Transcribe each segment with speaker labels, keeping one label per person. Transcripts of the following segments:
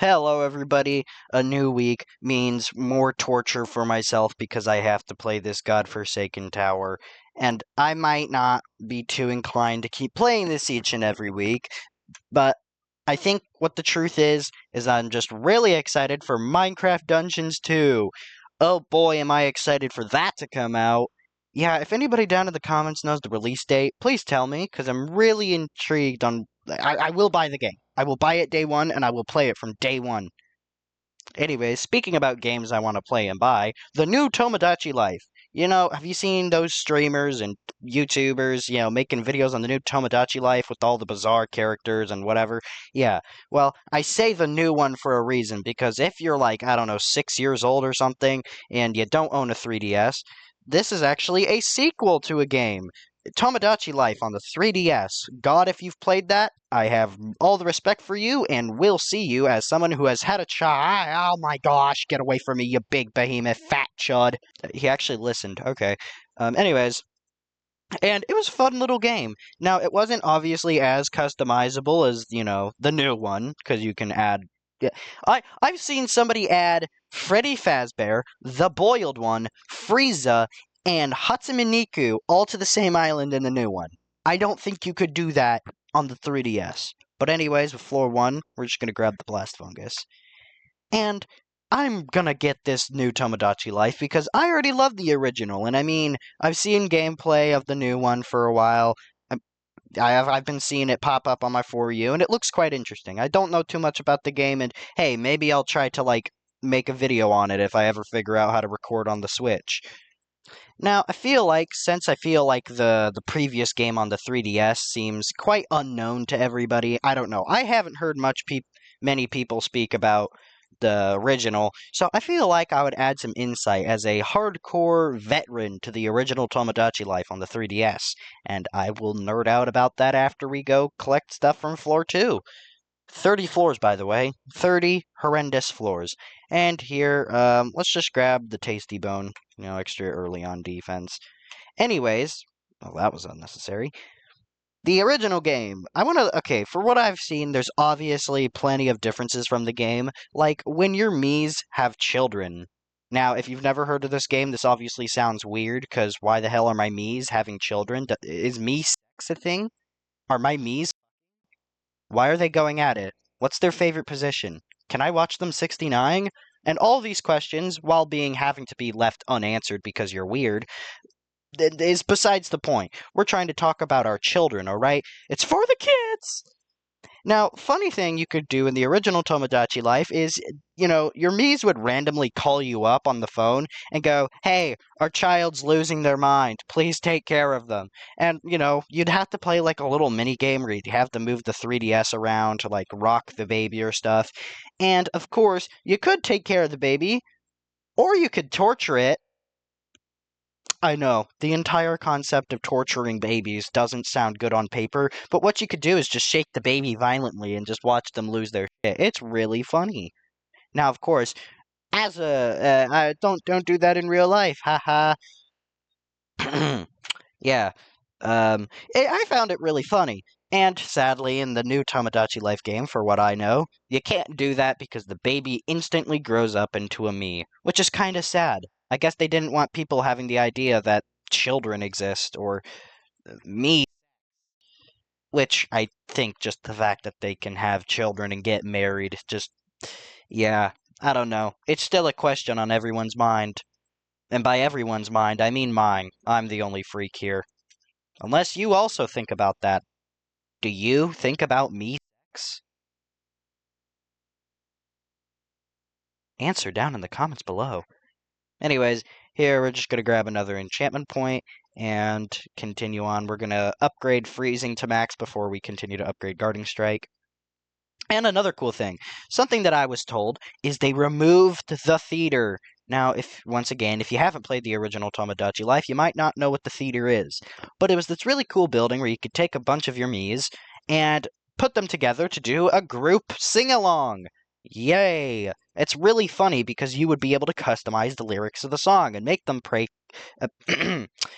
Speaker 1: Hello, everybody. A new week means more torture for myself because I have to play this godforsaken tower. And I might not be too inclined to keep playing this each and every week, but I think what the truth is I'm just really excited for Minecraft Dungeons 2. Oh boy, am I excited for that to come out. Yeah, if anybody down in the comments knows the release date, please tell me, because I'm really intrigued on. I will buy the game. I will buy it day one, and I will play it from day one. Anyways, speaking about games I want to play and buy, the new Tomodachi Life. Have you seen those streamers and YouTubers, making videos on the new Tomodachi Life with all the bizarre characters and whatever? Yeah, well, I say the new one for a reason, because if you're like, I don't know, 6 years old or something, and you don't own a 3DS, this is actually a sequel to a game. Tomodachi Life on the 3DS. God, if you've played that, I have all the respect for you and will see you as someone who has had a child. Oh my gosh, get away from me, you big behemoth, fat chud. He actually listened. Okay. Anyways, and it was a fun little game. Now, it wasn't obviously as customizable as, the new one, because you can add. Yeah, I've seen somebody add Freddy Fazbear, the boiled one, Frieza, and Hatsune Miku all to the same island in the new one. I don't think you could do that on the 3DS. But anyways, with floor 1, we're just gonna grab the Blast Fungus. And I'm gonna get this new Tomodachi Life because I already love the original, and I mean, I've seen gameplay of the new one for a while. I've been seeing it pop up on my For You, and it looks quite interesting. I don't know too much about the game, and hey, maybe I'll try to make a video on it if I ever figure out how to record on the Switch. Now, since I feel like the previous game on the 3DS seems quite unknown to everybody, I don't know. I haven't heard many people speak about the original, so I feel like I would add some insight as a hardcore veteran to the original Tomodachi Life on the 3DS, and I will nerd out about that after we go collect stuff from floor 2. 30 floors, by the way. 30 horrendous floors. And here, let's just grab the Tasty Bone, extra early on defense. Anyways, well, that was unnecessary. The original game. Okay, for what I've seen, there's obviously plenty of differences from the game. Like, when your Miis have children. Now, if you've never heard of this game, this obviously sounds weird, because why the hell are my Miis having children? Is Mii sex a thing? Are my Miis? Why are they going at it? What's their favorite position? Can I watch them 69? And all these questions, while having to be left unanswered because you're weird, is besides the point. We're trying to talk about our children, alright? It's for the kids! Now, funny thing you could do in the original Tomodachi Life is, your Miis would randomly call you up on the phone and go, hey, our child's losing their mind. Please take care of them. And, you'd have to play like a little mini game where you'd have to move the 3DS around to like rock the baby or stuff. And, of course, you could take care of the baby, or you could torture it. I know, the entire concept of torturing babies doesn't sound good on paper, but what you could do is just shake the baby violently and just watch them lose their shit. It's really funny. Now, of course, don't do that in real life, haha. Yeah, I found it really funny. And sadly, in the new Tomodachi Life game, for what I know, you can't do that because the baby instantly grows up into a Mii, which is kind of sad. I guess they didn't want people having the idea that children exist, or me, which I think just the fact that they can have children and get married, just, yeah, I don't know. It's still a question on everyone's mind. And by everyone's mind, I mean mine. I'm the only freak here. Unless you also think about that. Do you think about me sex? Answer down in the comments below. Anyways, here we're just going to grab another enchantment point and continue on. We're going to upgrade freezing to max before we continue to upgrade guarding strike. And another cool thing, something that I was told, is they removed the theater. Now, once again, if you haven't played the original Tomodachi Life, you might not know what the theater is. But it was this really cool building where you could take a bunch of your Miis and put them together to do a group sing-along. Yay! It's really funny because you would be able to customize the lyrics of the song and make them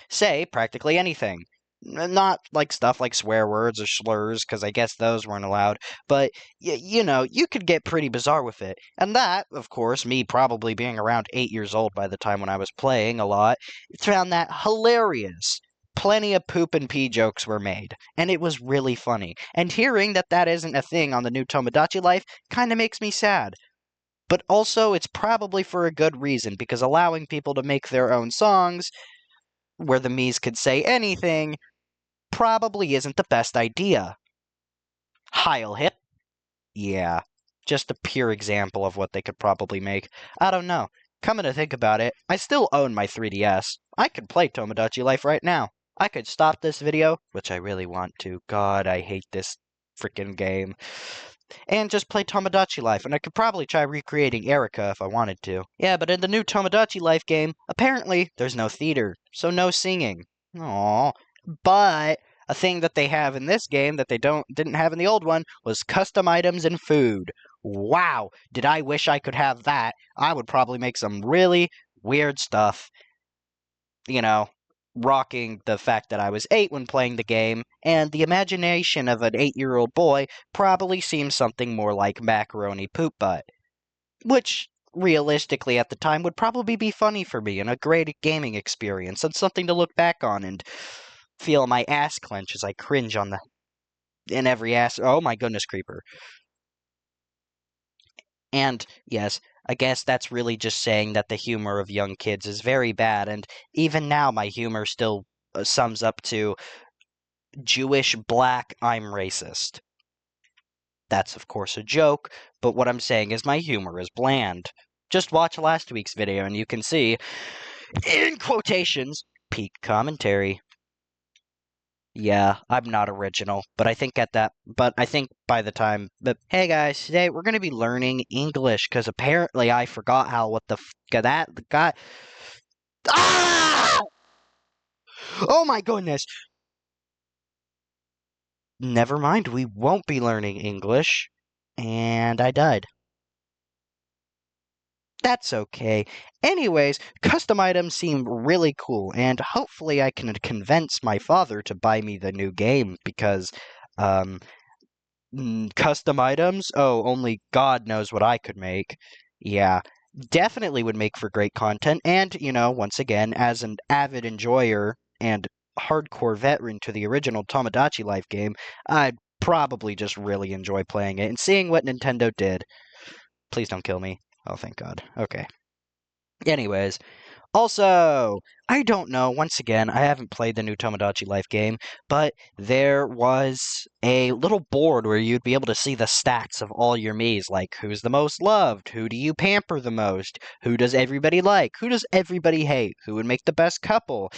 Speaker 1: say practically anything. Not like stuff like swear words or slurs, because I guess those weren't allowed, but you could get pretty bizarre with it. And that, of course, me probably being around 8 years old by the time when I was playing a lot, found that hilarious. Plenty of poop and pee jokes were made, and it was really funny. And hearing that that isn't a thing on the new Tomodachi Life kind of makes me sad. But also, it's probably for a good reason, because allowing people to make their own songs, where the Miis could say anything, probably isn't the best idea. Heil Hit? Yeah, just a pure example of what they could probably make. I don't know. Coming to think about it, I still own my 3DS. I could play Tomodachi Life right now. I could stop this video, which I really want to. God, I hate this freaking game. And just play Tomodachi Life, and I could probably try recreating Erica if I wanted to. Yeah, but in the new Tomodachi Life game, apparently there's no theater, so no singing. Aww. But a thing that they have in this game that they didn't have in the old one was custom items and food. Wow, did I wish I could have that? I would probably make some really weird stuff. You know, rocking the fact that I was 8 when playing the game, and the imagination of an 8-year-old boy probably seems something more like macaroni poop butt. Which, realistically at the time, would probably be funny for me and a great gaming experience and something to look back on and feel my ass clench as I cringe in every ass. Oh my goodness, creeper. And yes, I guess that's really just saying that the humor of young kids is very bad, and even now my humor still sums up to Jewish, black, I'm racist. That's of course a joke, but what I'm saying is my humor is bland. Just watch last week's video and you can see, in quotations, peak commentary. Yeah, I'm not original, but I think by the time, but hey guys, today we're going to be learning English because apparently I forgot what the that guy. Ah! Oh my goodness. Never mind, we won't be learning English. And I died. That's okay. Anyways, custom items seem really cool, and hopefully I can convince my father to buy me the new game because, um, custom items? Oh, only God knows what I could make. Yeah, definitely would make for great content. And, once again, as an avid enjoyer and hardcore veteran to the original Tomodachi Life game, I'd probably just really enjoy playing it and seeing what Nintendo did. Please don't kill me. Oh, thank God. Okay. Anyways, also, I don't know, once again, I haven't played the new Tomodachi Life game, but there was a little board where you'd be able to see the stats of all your Miis, like who's the most loved, who do you pamper the most, who does everybody like, who does everybody hate, who would make the best couple,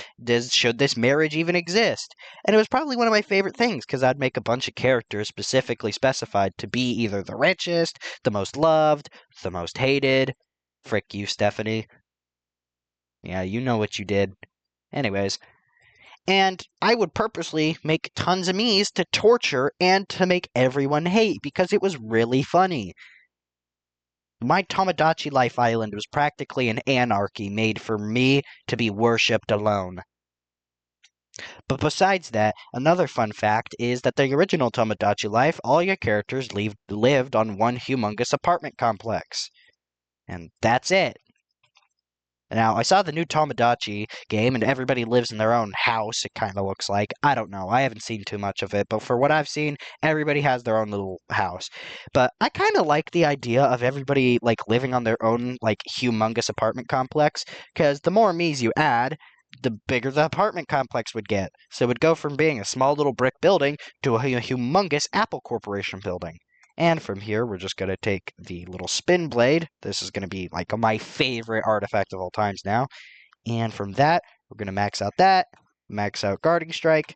Speaker 1: should this marriage even exist? And it was probably one of my favorite things, because I'd make a bunch of characters specifically specified to be either the richest, the most loved, the most hated. Frick you, Stephanie. Yeah, you know what you did. Anyways, and I would purposely make tons of Miis to torture and to make everyone hate because it was really funny. My Tomodachi Life Island was practically an anarchy made for me to be worshipped alone. But besides that, another fun fact is that the original Tomodachi Life, all your characters lived on one humongous apartment complex. And that's it. Now, I saw the new Tomodachi game, and everybody lives in their own house, it kind of looks like. I don't know. I haven't seen too much of it, but for what I've seen, everybody has their own little house. But I kind of like the idea of everybody, living on their own, humongous apartment complex, because the more Miis you add, the bigger the apartment complex would get. So it would go from being a small little brick building to a humongous Apple Corporation building. And from here, we're just going to take the little spin blade. This is going to be my favorite artifact of all times now. And from that, we're going to max out that, max out Guarding Strike.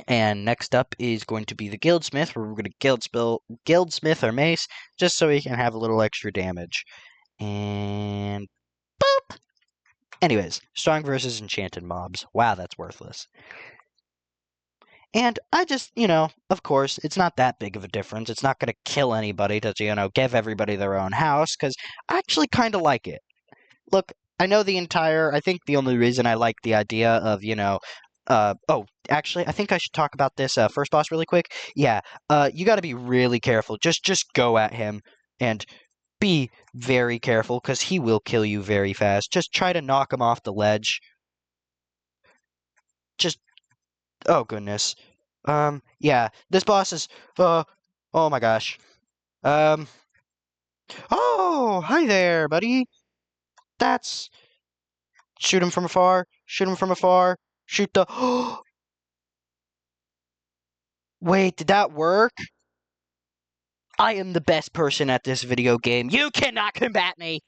Speaker 1: And next up is going to be the Guildsmith, where we're going to Guildsmith our mace, just so we can have a little extra damage. And boop! Anyways, strong versus enchanted mobs. Wow, that's worthless. And I just, of course, it's not that big of a difference. It's not going to kill anybody to, give everybody their own house, because I actually kind of like it. Look, I think the only reason I like the idea of, oh, actually, I think I should talk about this first boss really quick. Yeah, you got to be really careful. Just go at him and be very careful because he will kill you very fast. Just try to knock him off the ledge. Just, oh goodness. Yeah, this boss is, oh my gosh. Um, oh, hi there, buddy. That's, shoot him from afar. Shoot him from afar. Shoot the, wait, did that work? I am the best person at this video game. You cannot combat me!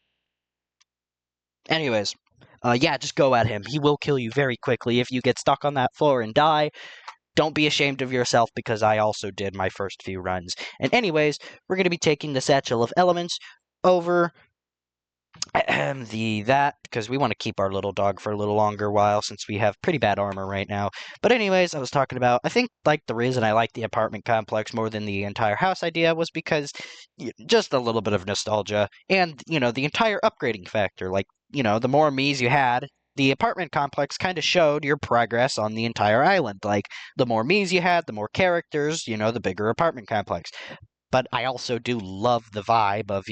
Speaker 1: Anyways, yeah, just go at him. He will kill you very quickly if you get stuck on that floor and die. Don't be ashamed of yourself because I also did my first few runs. And anyways, we're going to be taking the Satchel of Elements over that because we want to keep our little dog for a little longer while since we have pretty bad armor right now. But anyways, I was talking about, I think like the reason I like the apartment complex more than the entire house idea was because just a little bit of nostalgia and, the entire upgrading factor. Like, the more Miis you had, the apartment complex kind of showed your progress on the entire island. Like, the more Miis you had, the more characters, the bigger apartment complex. But I also do love the vibe of,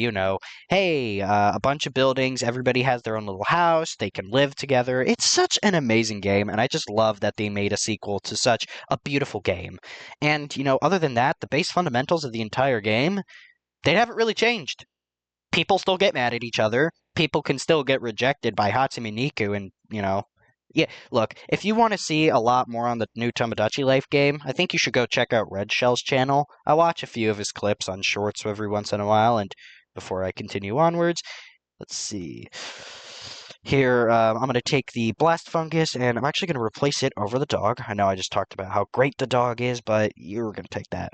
Speaker 1: hey, a bunch of buildings, everybody has their own little house, they can live together. It's such an amazing game, and I just love that they made a sequel to such a beautiful game. And, other than that, the base fundamentals of the entire game, they haven't really changed. People still get mad at each other. People can still get rejected by Hatsune Miku, and, yeah, look, if you want to see a lot more on the new Tomodachi Life game, I think you should go check out Red Shell's channel. I watch a few of his clips on shorts every once in a while, and before I continue onwards, let's see. Here, I'm going to take the Blast Fungus, and I'm actually going to replace it over the dog. I know I just talked about how great the dog is, but you're going to take that.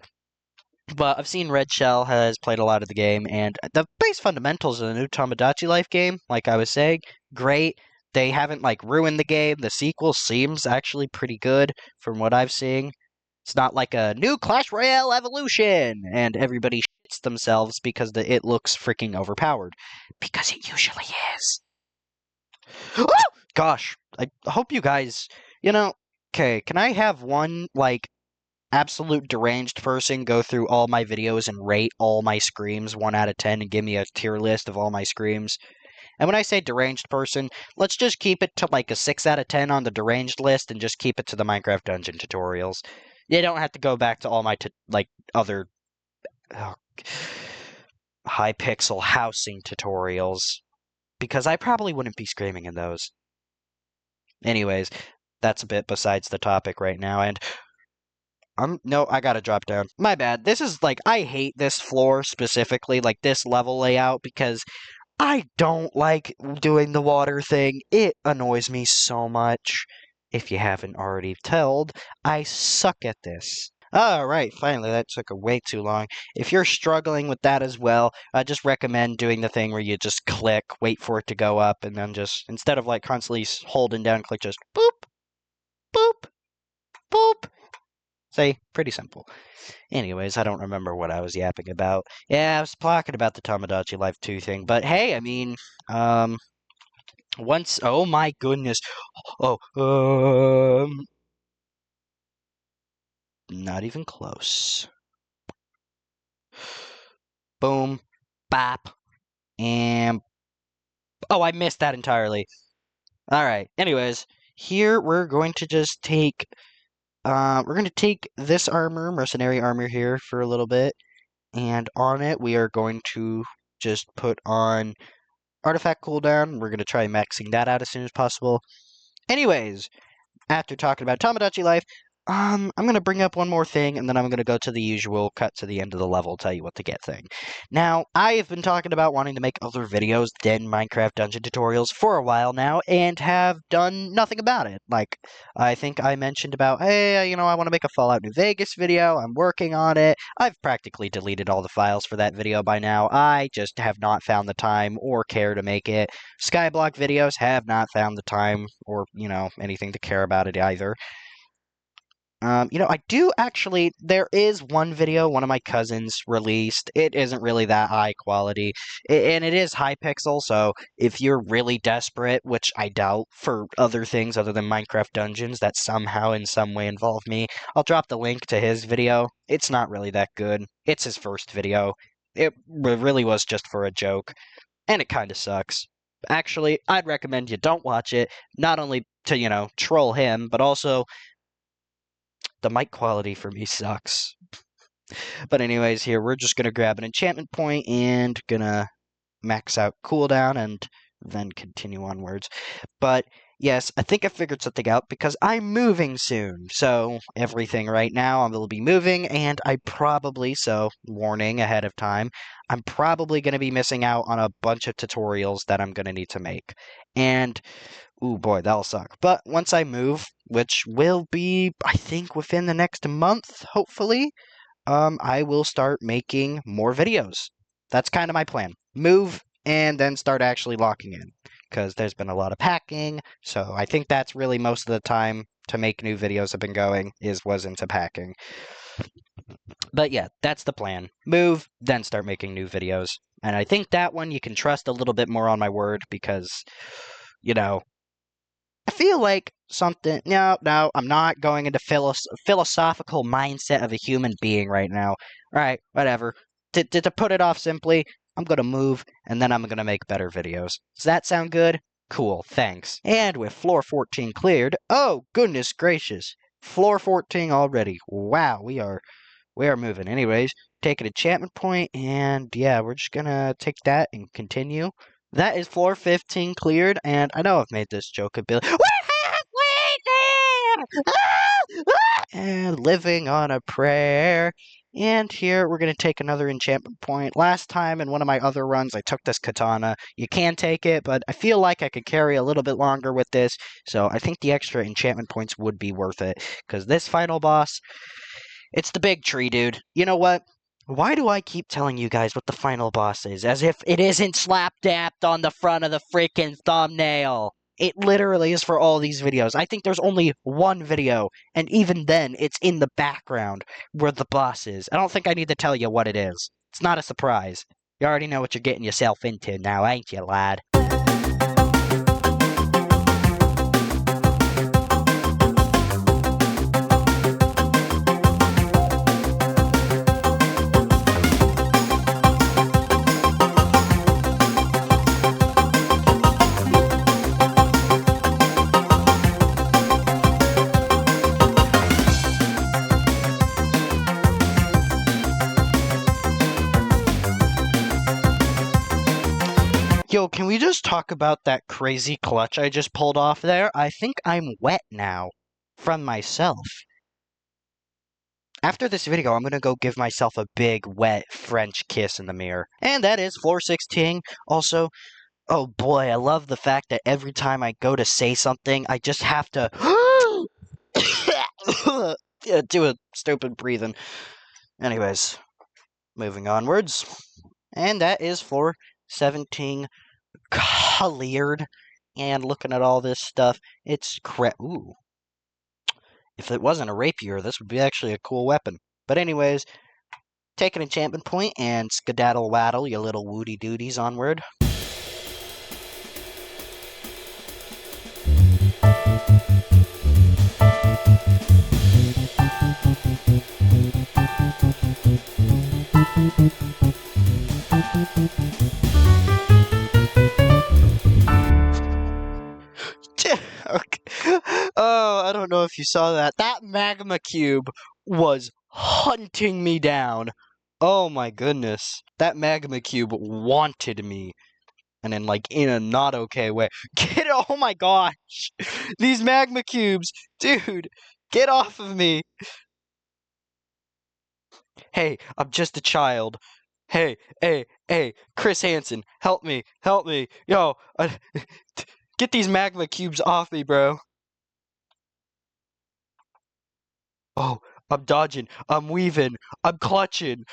Speaker 1: But I've seen Red Shell has played a lot of the game, and the base fundamentals of the new Tomodachi Life game, like I was saying, great. They haven't ruined the game. The sequel seems actually pretty good from what I've seen. It's not like a new Clash Royale evolution, and everybody shits themselves because it looks freaking overpowered, because it usually is. Oh! Gosh, I hope you guys, okay, can I have one absolute deranged person go through all my videos and rate all my screams 1 out of 10 and give me a tier list of all my screams? And when I say deranged person, let's just keep it to a 6 out of 10 on the deranged list and just keep it to the Minecraft dungeon tutorials. You don't have to go back to all my other high pixel housing tutorials because I probably wouldn't be screaming in those. Anyways, that's a bit besides the topic right now, and no, I gotta drop down. My bad. This is I hate this floor specifically, this level layout, because I don't like doing the water thing. It annoys me so much. If you haven't already told, I suck at this. Alright, finally, that took way too long. If you're struggling with that as well, I just recommend doing the thing where you just click, wait for it to go up, and then just, instead of constantly holding down click, just boop, boop, boop. Say, pretty simple. Anyways, I don't remember what I was yapping about. Yeah, I was talking about the Tomodachi Life 2 thing, but hey, I mean, once, oh my goodness. Oh, not even close. Boom, bop, and, oh, I missed that entirely. Alright, anyways, here we're going to just take we're going to take this armor, mercenary armor here for a little bit, and on it we are going to just put on artifact cooldown. We're going to try maxing that out as soon as possible. Anyways, after talking about Tomodachi Life, I'm going to bring up one more thing, and then I'm going to go to the usual cut to the end of the level, tell you what to get thing. Now, I have been talking about wanting to make other videos than Minecraft dungeon tutorials for a while now, and have done nothing about it. I think I mentioned about, hey, I want to make a Fallout New Vegas video, I'm working on it. I've practically deleted all the files for that video by now. I just have not found the time or care to make it. Skyblock videos have not found the time or, anything to care about it either. I do actually, there is one video one of my cousins released. It isn't really that high quality, and it is Hypixel, so if you're really desperate, which I doubt for other things other than Minecraft Dungeons that somehow in some way involve me, I'll drop the link to his video. It's not really that good. It's his first video. It really was just for a joke, and it kind of sucks. Actually, I'd recommend you don't watch it, not only to, troll him, but also the mic quality for me sucks. But anyways, here we're just gonna grab an enchantment point and gonna max out cooldown and then continue onwards. But yes, I think I figured something out because I'm moving soon. So everything right now I will be moving, and I probably, so warning ahead of time, I'm probably going to be missing out on a bunch of tutorials that I'm going to need to make. And ooh boy, that'll suck. But once I move, which will be, I think, within the next month, hopefully, I will start making more videos. That's kind of my plan. Move and then start actually locking in, because there's been a lot of packing. So I think that's really most of the time to make new videos have been going was into packing. But yeah, that's the plan. Move, then start making new videos. And I think that one you can trust a little bit more on my word because, I feel like something. No, I'm not going into philosophical mindset of a human being right now. All right, whatever. To put it off simply, I'm gonna move and then I'm gonna make better videos. Does that sound good? Cool, thanks. And with floor 14 cleared, oh goodness gracious, floor 14 already. Wow, we are moving. Anyways, take an enchantment point, and yeah, we're just gonna take that and continue. That is floor 15 cleared, and I know I've made this joke a bit. We're halfway there! And living on a prayer. And here we're going to take another enchantment point. Last time in one of my other runs, I took this katana. You can take it, but I feel like I could carry a little bit longer with this, so I think the extra enchantment points would be worth it, because this final boss, it's the big tree, dude. You know what? Why do I keep telling you guys what the final boss is, as if it isn't slap-dapped on the front of the freaking thumbnail? It literally is for all these videos. I think there's only one video, and even then, it's in the background where the boss is. I don't think I need to tell you what it is. It's not a surprise. You already know what you're getting yourself into now, ain't you, lad? Yo, can we just talk about that crazy clutch I just pulled off there? I think I'm wet now. From myself. After this video, I'm gonna go give myself a big, wet French kiss in the mirror. And that is floor 16. Also, oh boy, I love the fact that every time I go to say something, I just have to yeah, do a stupid breathing. Anyways, moving onwards. And that is floor 17 cleared. And looking at all this stuff, it's ooh. If it wasn't a rapier, this would be actually a cool weapon. But anyways, take an enchantment point and skedaddle waddle your little woody dooties onward. Okay. Oh, I don't know if you saw that. That magma cube was hunting me down. Oh my goodness. That magma cube wanted me. And in a not okay way. Oh my gosh. These magma cubes. Dude, get off of me. Hey, I'm just a child. Hey, Chris Hansen, help me. Yo, get these magma cubes off me, bro. Oh, I'm dodging. I'm weaving. I'm clutching.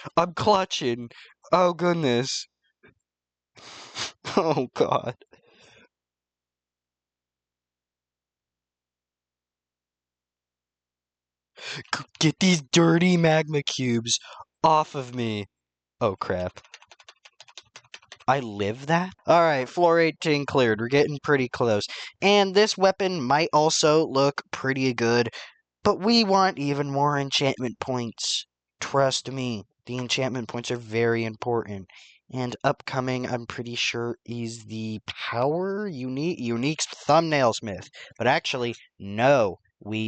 Speaker 1: Oh, goodness. Oh, God. Get these dirty magma cubes off of me. Oh, crap. I live that? Alright, floor 18 cleared. We're getting pretty close. And this weapon might also look pretty good, but we want even more enchantment points. Trust me, the enchantment points are very important. And upcoming, I'm pretty sure, is the power unique thumbnail smith. But actually, no.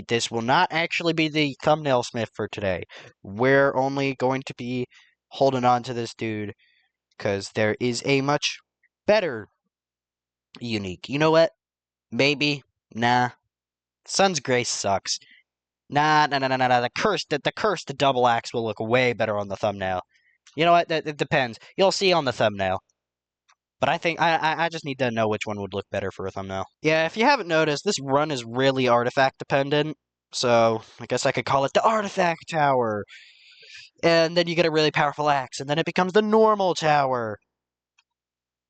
Speaker 1: This will not actually be the thumbnail smith for today. We're only going to be holding on to this dude because there is a much better unique. You know what? Maybe. Nah. Sun's Grace sucks. Nah. The double axe will look way better on the thumbnail. You know what? It depends. You'll see on the thumbnail. But I think I just need to know which one would look better for a thumbnail. Yeah, if you haven't noticed, this run is really artifact dependent. So I guess I could call it the artifact tower. And then you get a really powerful axe, and then it becomes the normal tower.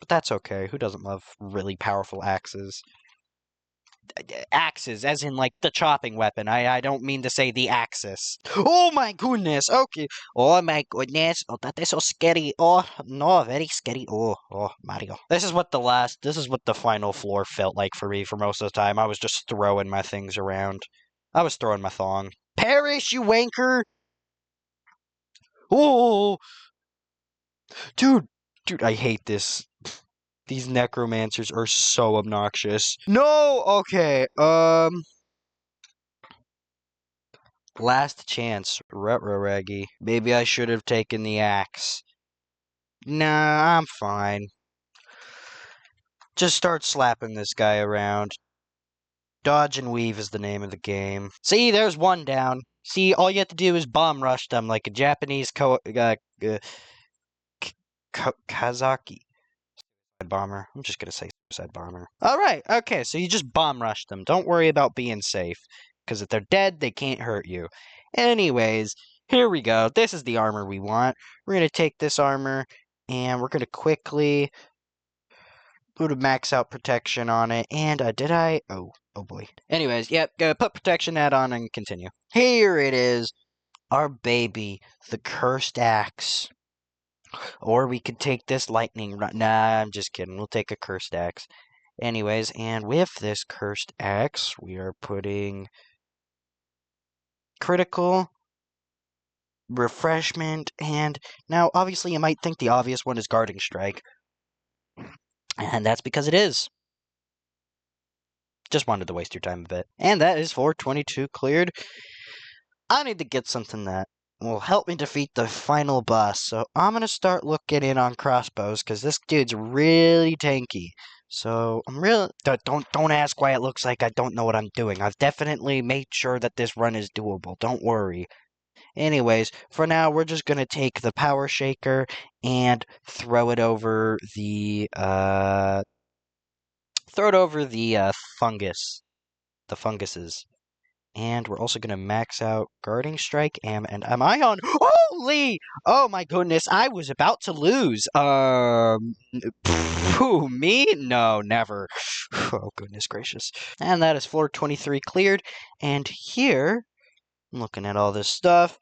Speaker 1: But that's okay. Who doesn't love really powerful axes? Axes, as in, like, the chopping weapon. I don't mean to say the axis. Oh my goodness, okay. Oh my goodness. Oh, that is so scary. Oh, no, very scary. Oh, Mario. This is what the final floor felt like for me for most of the time. I was just throwing my things around. I was throwing my thong. Perish, you wanker! Oh! Dude, I hate this. These necromancers are so obnoxious. No! Okay, last chance. Ruh-roh-reggy. Maybe I should have taken the axe. Nah, I'm fine. Just start slapping this guy around. Dodge and weave is the name of the game. See, there's one down. See, all you have to do is bomb rush them like a Japanese Kazaki bomber. I'm just gonna say suicide bomber. Alright, okay, so you just bomb rush them. Don't worry about being safe. Because if they're dead, they can't hurt you. Anyways, here we go. This is the armor we want. We're gonna take this armor, and we're gonna quickly put a max out protection on it. And did I? Oh boy. Anyways, yep, go put protection that on and continue. Here it is. Our baby, the cursed axe. Or we could take this lightning run. Nah, I'm just kidding. We'll take a cursed axe. Anyways, and with this cursed axe, we are putting critical, refreshment, and now obviously you might think the obvious one is guarding strike. And that's because it is. Just wanted to waste your time a bit. And that is 422 cleared. I need to get something that will help me defeat the final boss. So I'm going to start looking in on crossbows because this dude's really tanky. So I'm really don't ask why it looks like I don't know what I'm doing. I've definitely made sure that this run is doable. Don't worry. Anyways, for now we're just going to take the power shaker and throw it over the fungus. The funguses. And we're also going to max out Guarding Strike, and am I on? Holy! Oh my goodness, I was about to lose. Who, me? No, never. Oh, goodness gracious. And that is floor 23 cleared. And here, I'm looking at all this stuff.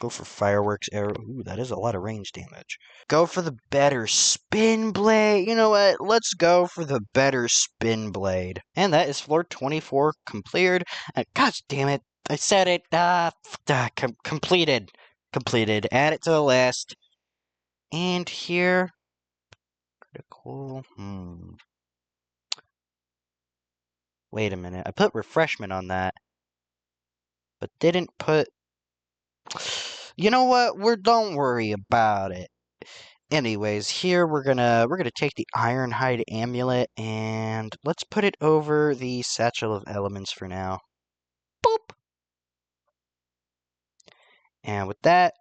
Speaker 1: Go for fireworks arrow. Ooh, that is a lot of range damage. Go for the better spin blade. You know what? Let's go for the better spin blade. And that is floor 24 completed. Gosh damn it. I said it. Completed. Completed. Add it to the list. And here. Critical. Wait a minute. I put refreshment on that. But didn't put... You know what? Don't worry about it. Anyways, here we're gonna take the Ironhide amulet and let's put it over the Satchel of Elements for now. Boop. And with that,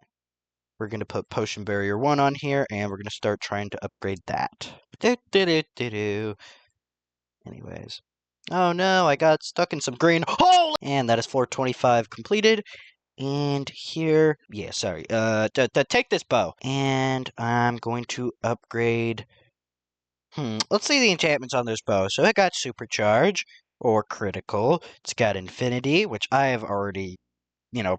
Speaker 1: we're gonna put Potion Barrier 1 on here, and we're gonna start trying to upgrade that. Anyways. Oh no, I got stuck in some green hole! And that is floor 25 completed. And here, yeah, sorry, take this bow. And I'm going to upgrade, let's see the enchantments on this bow. So it got supercharge, or critical. It's got infinity, which I have already,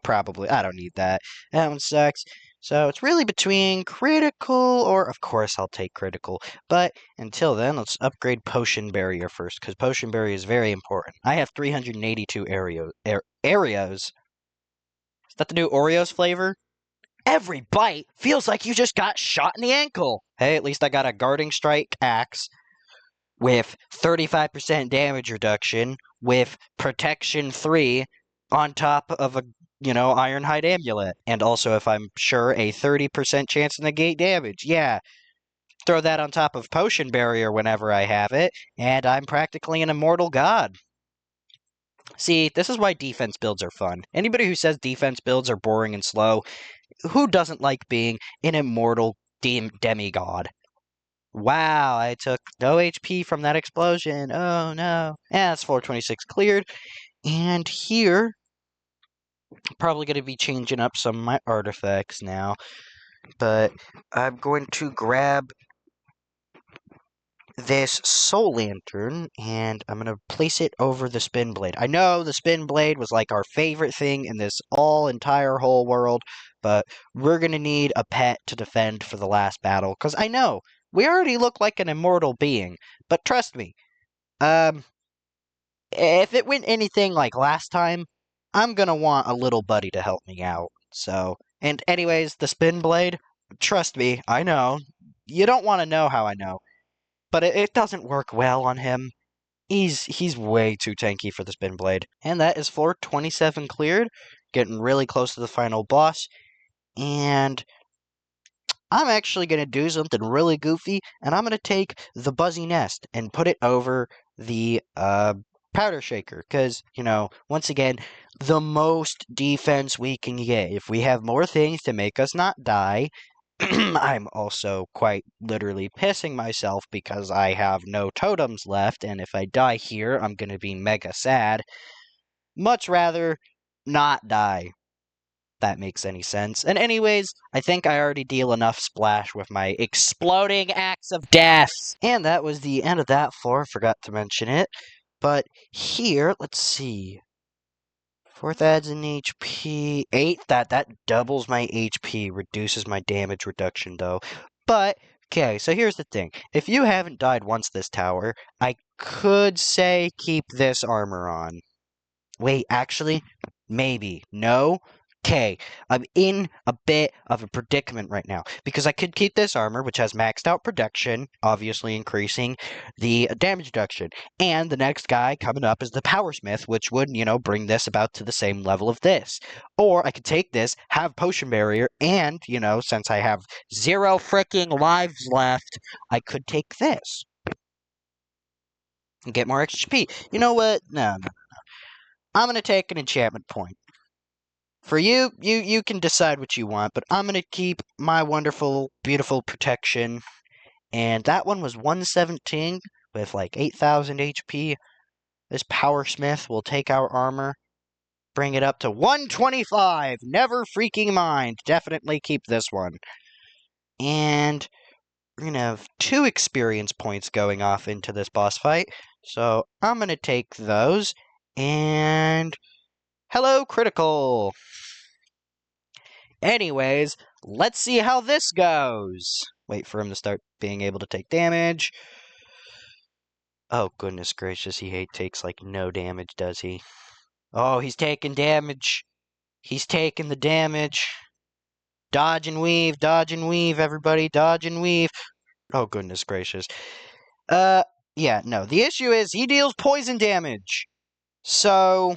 Speaker 1: probably, I don't need that. That one sucks. So it's really between critical or, of course, I'll take critical. But until then, let's upgrade Potion Barrier first, because Potion Barrier is very important. I have 382 Areos. Is that the new Oreos flavor? Every bite feels like you just got shot in the ankle. Hey, at least I got a Guarding Strike axe with 35% damage reduction with protection 3 on top of a Ironhide amulet. And also, if I'm sure, a 30% chance to negate damage. Yeah, throw that on top of Potion Barrier whenever I have it, and I'm practically an immortal god. See, this is why defense builds are fun. Anybody who says defense builds are boring and slow, who doesn't like being an immortal demigod? Wow, I took no HP from that explosion. Oh no. Yeah, that's 426 cleared. And here, probably going to be changing up some of my artifacts now. But I'm going to grab this Soul Lantern, and I'm going to place it over the Spin Blade. I know the Spin Blade was like our favorite thing in this entire whole world, but we're going to need a pet to defend for the last battle, because I know we already look like an immortal being, but trust me, if it went anything like last time, I'm going to want a little buddy to help me out. So, and anyways, the Spin Blade, trust me, I know. You don't want to know how I know. But it doesn't work well on him. He's way too tanky for the Spin Blade. And that is floor 27 cleared. Getting really close to the final boss. And I'm actually going to do something really goofy. And I'm going to take the Buzzy Nest and put it over the Powder Shaker. Because, once again, the most defense we can get. If we have more things to make us not die, I'm also quite literally pissing myself because I have no totems left, and if I die here, I'm going to be mega sad. Much rather not die. That makes any sense. And anyways, I think I already deal enough splash with my exploding axe of death. And that was the end of that floor, forgot to mention it. But here, let's see. 4th adds an HP. 8th, that doubles my HP, reduces my damage reduction though. But, okay, so here's the thing. If you haven't died once this tower, I could say keep this armor on. Wait, actually, maybe. No? Okay, I'm in a bit of a predicament right now, because I could keep this armor, which has maxed out protection, obviously increasing the damage reduction, and the next guy coming up is the Powersmith, which would, bring this about to the same level of this. Or I could take this, have Potion Barrier, and, since I have 0 freaking lives left, I could take this. And get more HP. You know what? No. I'm going to take an enchantment point. For you can decide what you want, but I'm going to keep my wonderful, beautiful protection. And that one was 117 with like 8,000 HP. This Powersmith will take our armor, bring it up to 125. Never freaking mind. Definitely keep this one. And we're going to have 2 experience points going off into this boss fight. So I'm going to take those. And hello, critical. Anyways, let's see how this goes. Wait for him to start being able to take damage. Oh, goodness gracious, he takes, like, no damage, does he? Oh, he's taking damage. He's taking the damage. Dodge and weave, everybody, dodge and weave. Oh, goodness gracious. Yeah, no, the issue is he deals poison damage. So,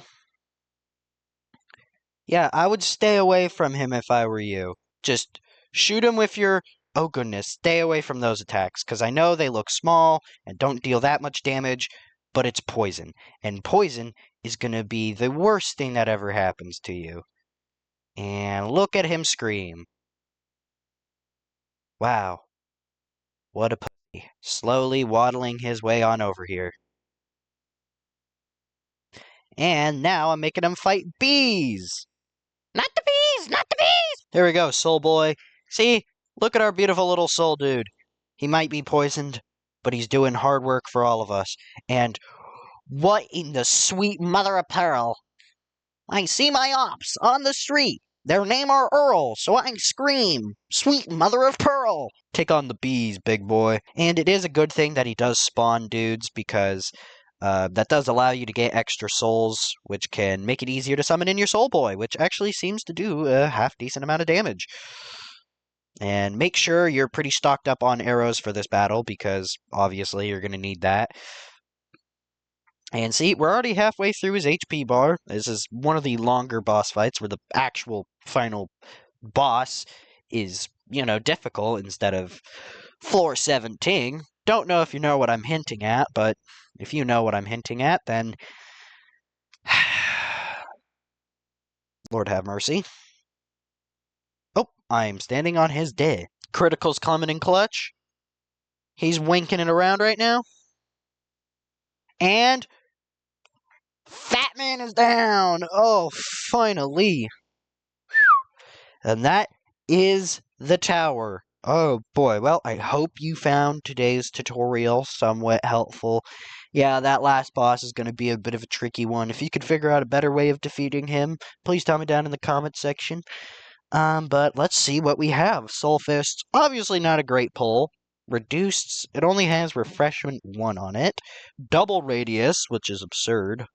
Speaker 1: yeah, I would stay away from him if I were you. Just shoot him with your... Oh goodness, stay away from those attacks, because I know they look small and don't deal that much damage, but it's poison. And poison is going to be the worst thing that ever happens to you. And look at him scream. Wow. What a pussy. Slowly waddling his way on over here. And now I'm making him fight bees! Not the bees! Not the bees! There we go, soul boy. See? Look at our beautiful little soul dude. He might be poisoned, but he's doing hard work for all of us. And What in the sweet mother of pearl? I see my ops on the street. Their name are Earl, so I scream, sweet mother of pearl. Take on the bees, big boy. And it is a good thing that he does spawn dudes, because that does allow you to get extra souls, which can make it easier to summon in your soul boy, which actually seems to do a half-decent amount of damage. And make sure you're pretty stocked up on arrows for this battle, because obviously you're going to need that. And see, we're already halfway through his HP bar. This is one of the longer boss fights where the actual final boss is, difficult instead of floor 17. Don't know if you know what I'm hinting at, but if you know what I'm hinting at, then Lord have mercy. Oh, I'm standing on his day. Critical's coming in clutch. He's winking it around right now. And Fat Man is down. Oh, finally. And that is the tower. Oh boy, well, I hope you found today's tutorial somewhat helpful. Yeah, that last boss is going to be a bit of a tricky one. If you could figure out a better way of defeating him, please tell me down in the comment section. But let's see what we have. Soul Fist, obviously not a great pull. Reduced, it only has Refreshment 1 on it. Double Radius, which is absurd.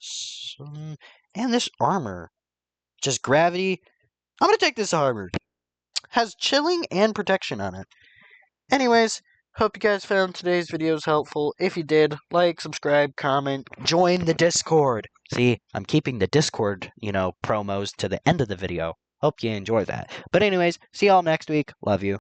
Speaker 1: And this armor. Just gravity. I'm going to take this armor. Has chilling and protection on it. Anyways, hope you guys found today's videos helpful. If you did, like, subscribe, comment, join the Discord. See, I'm keeping the Discord, promos to the end of the video. Hope you enjoy that. But anyways, see y'all next week. Love you.